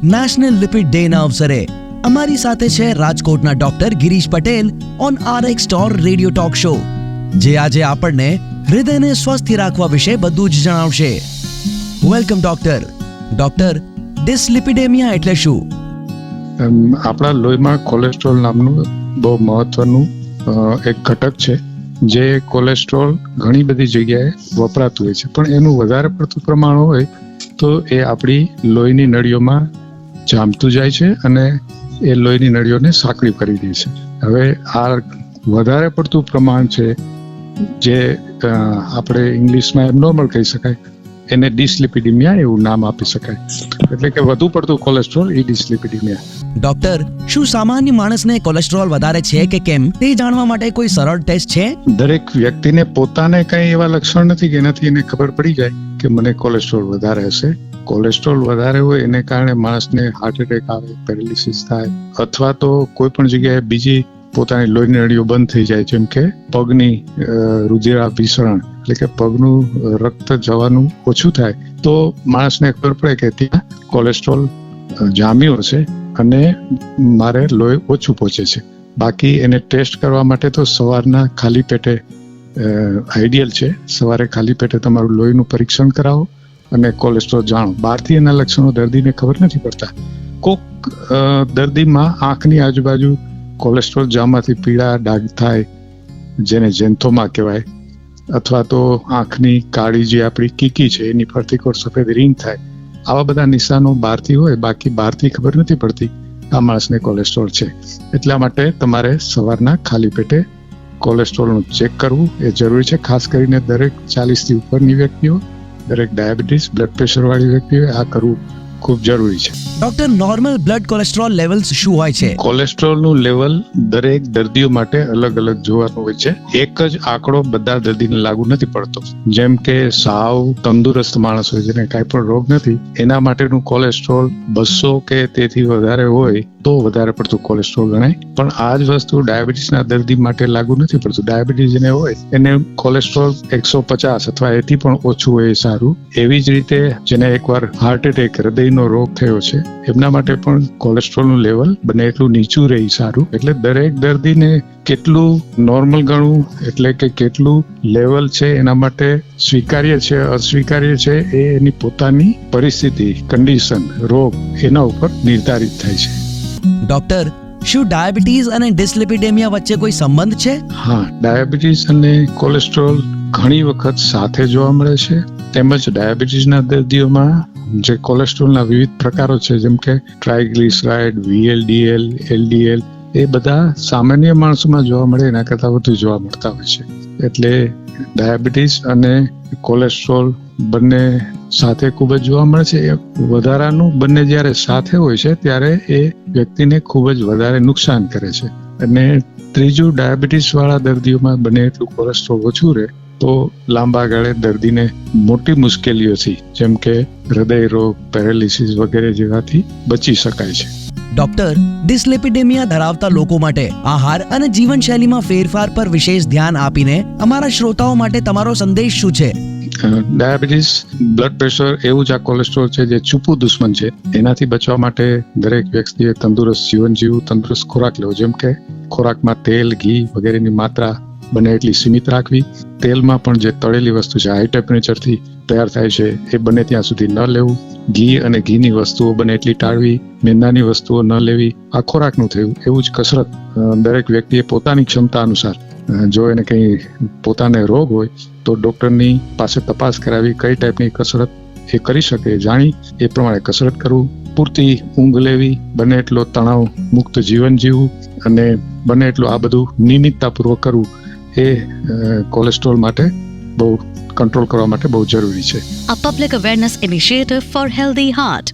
National lipid ડેના અવસરે અમારી સાથે છે રાજકોટના doctor Girish Patel on RX store radio talk show, જે આજે આપણને હૃદયને સ્વસ્થ રાખવા વિશે બધું જ જણાવશે. Welcome doctor. ડોક્ટર, ડિસલિપિડેમિયા એટલે શું? આપણા લોહીમાં કોલેસ્ટ્રોલ નામનું બહુ મહત્વનું એક ઘટક છે, જે કોલેસ્ટ્રોલ ઘણી બધી જગ્યાએ વપરાતું હોય છે, પણ એનું વધારે પડતું પ્રમાણ હોય તો એ આપણી લોહીની નળીઓમાં જામતું જાય છે અને એ લોહીની નળીઓને સાંકડી કરી દે છે. હવે આ વધારે પડતું પ્રમાણ છે, જે આપણે ઇંગ્લિશમાં એબનોર્મલ કહી શકાય, એને ડિસલિપિડેમિયા એવું નામ આપી શકાય. એટલે કે વધુ પડતું કોલેસ્ટ્રોલ એ ડિસલિપિડેમિયા. ડોક્ટર, શું સામાન્ય માણસને કોલેસ્ટ્રોલ વધારે છે કે કેમ તે જાણવા માટે કોઈ સરળ ટેસ્ટ છે? દરેક વ્યક્તિને પોતાને કઈ એવા લક્ષણ નથી કે એનાથી એને ખબર પડી જાય કે મને કોલેસ્ટ્રોલ વધારે હશે. કોલેસ્ટ્રોલ વધારે હોય એને કારણે માણસને હાર્ટ એટેક આવે, પેરાલિસિસ થાય, અથવા તો કોઈ પણ જગ્યાએ બીજી પોતાની લોહીની નળીઓ બંધ થઈ જાય, જેમ કે પગની રુધિરાભિસરણ, એટલે કે પગનું રક્ત જવાનું ઓછું થાય, તો માણસને ખબર પડે કે ત્યાં કોલેસ્ટ્રોલ જામ્યું હશે અને મારે લોહી ઓછું પહોંચે છે. બાકી એને ટેસ્ટ કરવા માટે તો સવારના ખાલી પેટે આઈડિયલ છે. સવારે ખાલી પેટે તમારું લોહીનું પરીક્ષણ કરાવો અને કોલેસ્ટ્રોલ જાણો. બહારથી એના લક્ષણો દર્દીને ખબર નથી પડતા. કોક દર્દીમાં આંખની આજુબાજુ કોલેસ્ટ્રોલ જામવાથી પીળા ડાઘ થાય, જેને જેન્થોમા કહેવાય, અથવા તો આંખની કાળી જે આપણી કીકી છે એની ફરતી કોર સફેદ રીંગ થાય. આવા બધા નિશાનો બહારથી હોય, બાકી બહારથી ખબર નથી પડતી આ માણસને કોલેસ્ટ્રોલ છે. એટલા માટે તમારે સવારના ખાલી પેટે કોલેસ્ટ્રોલનું ચેક કરવું એ જરૂરી છે. ખાસ કરીને દરેક 40 થી ઉપરની વ્યક્તિઓ, દરેક ડાયાબિટીસ, બ્લડ પ્રેશર વાળી વ્યક્તિઓએ આ કરવું ખૂબ જરૂરી છે. Doctor, normal blood cholesterol levels શું હોય છે? કોલેસ્ટ્રોલનું લેવલ દરેક દર્દીઓ માટે અલગ અલગ જોવાનું હોય છે. એક જ આંકડો બધા દર્દીને લાગુ નથી પડતો. જેમ કે સાવ તંદુરસ્ત માણસ હોય, જેને કાંઈ પણ રોગ નથી, એના માટેનું કોલેસ્ટ્રોલ 200 કે તેથી વધારે હોય તો વધારે પડતું કોલેસ્ટ્રોલ ગણાય. પણ આ જ વસ્તુ ડાયાબિટીસના દર્દી માટે લાગુ નથી પડતું. ડાયાબિટીસ જેને હોય એને કોલેસ્ટ્રોલ 150 અથવા એથી પણ ઓછું હોય એ સારું. એવી જ રીતે જેને એકવાર હાર્ટ એટેક, હૃદયનો રોગ થયો છે, એમના માટે પણ કોલેસ્ટ્રોલનું લેવલ બને એટલું નીચું રહે સારું. એટલે દરેક દર્દીને કેટલું નોર્મલ ગણવું, એટલે કે કેટલું લેવલ છે એના માટે સ્વીકાર્ય છે, અસ્વીકાર્ય છે, એ એની પોતાની પરિસ્થિતિ, કન્ડિશન, રોગ એના ઉપર નિર્ધારિત થાય છે. ડોક્ટર, શું ડાયાબિટીસ અને ડિસલિપિડેમિયા વચ્ચે કોઈ સંબંધ છે? હા, ડાયાબિટીસ અને કોલેસ્ટ્રોલ ઘણી વખત સાથે જોવા મળે છે. તેમજ ડાયાબિટીસના દર્દીઓમાં જે કોલેસ્ટ્રોલના વિવિધ પ્રકારો છે, જેમ કે ટ્રાયગ્લિસરાઇડ, VLDL, LDL, એ બધા સામાન્ય માણસોમાં જોવા મળે એના કરતાં વધુ જોવા મળતા હોય છે. એટલે ડાયાબિટીસ અને કોલેસ્ટ્રોલ બંને સાથે ખૂબ જ જોવા મળે છે. વધારાનું બંને જ્યારે સાથે હોય છે ત્યારે એ વ્યક્તિને ખૂબ જ વધારે નુકસાન કરે છે. અને ત્રીજું, ડાયાબિટીસ વાળા દર્દીઓમાં બને એટલું કોલેસ્ટ્રોલ ઓછું રહે તો લાંબા ગાળે દર્દીને મોટી મુશ્કેલીઓથી, જેમ કે હૃદય રોગ, પેરાલિસિસ વગેરે જેવાથી બચી શકાય છે. ડોક્ટર, ડિસલિપિડેમિયા ધરાવતા લોકો માટે આહાર અને જીવનશૈલીમાં ફેરફાર પર વિશેષ ધ્યાન આપીને અમારા શ્રોતાઓ માટે તમારો સંદેશ શું છે? ડાયાબિટીસ, બ્લડ પ્રેશર એવું જ આ કોલેસ્ટ્રોલ છે જે છુપું દુશ્મન છે. એનાથી બચવા માટે દરેક વ્યક્તિએ તંદુરસ્ત જીવન જીવવું, તંદુરસ્ત ખોરાક લેવો. જેમ કે ખોરાકમાં તેલ, ઘી વગેરેની માત્રા બને એટલી સીમિત રાખવી. તેલમાં પણ જે તળેલી વસ્તુ છે, હાઈ ટેમ્પરેચરથી તૈયાર થાય છે, એ બને ત્યાં સુધી ન લેવું. ઘી અને ઘીની વસ્તુઓ બને એટલી ટાળવી. મેંદાની વસ્તુઓ ન લેવી. આ ખોરાકનું થયું. એવું જ કસરત દરેક વ્યક્તિએ પોતાની ક્ષમતા અનુસાર, જો એને કંઈ પોતાને રોગ હોય તો ડોક્ટરની પાસે તપાસ કરાવી, કઈ ટાઈપની કસરત એ કરી શકે જાણી એ પ્રમાણે કસરત કરવું. પૂરતી ઊંઘ લેવી, બને એટલો તણાવ મુક્ત જીવન જીવવું અને બને એટલું આ બધું નિયમિતતાપૂર્વક કરવું એ કોલેસ્ટ્રોલ માટે બહુ કંટ્રોલ કરવા માટે બહુ જરૂરી છે. A public awareness initiative for healthy heart.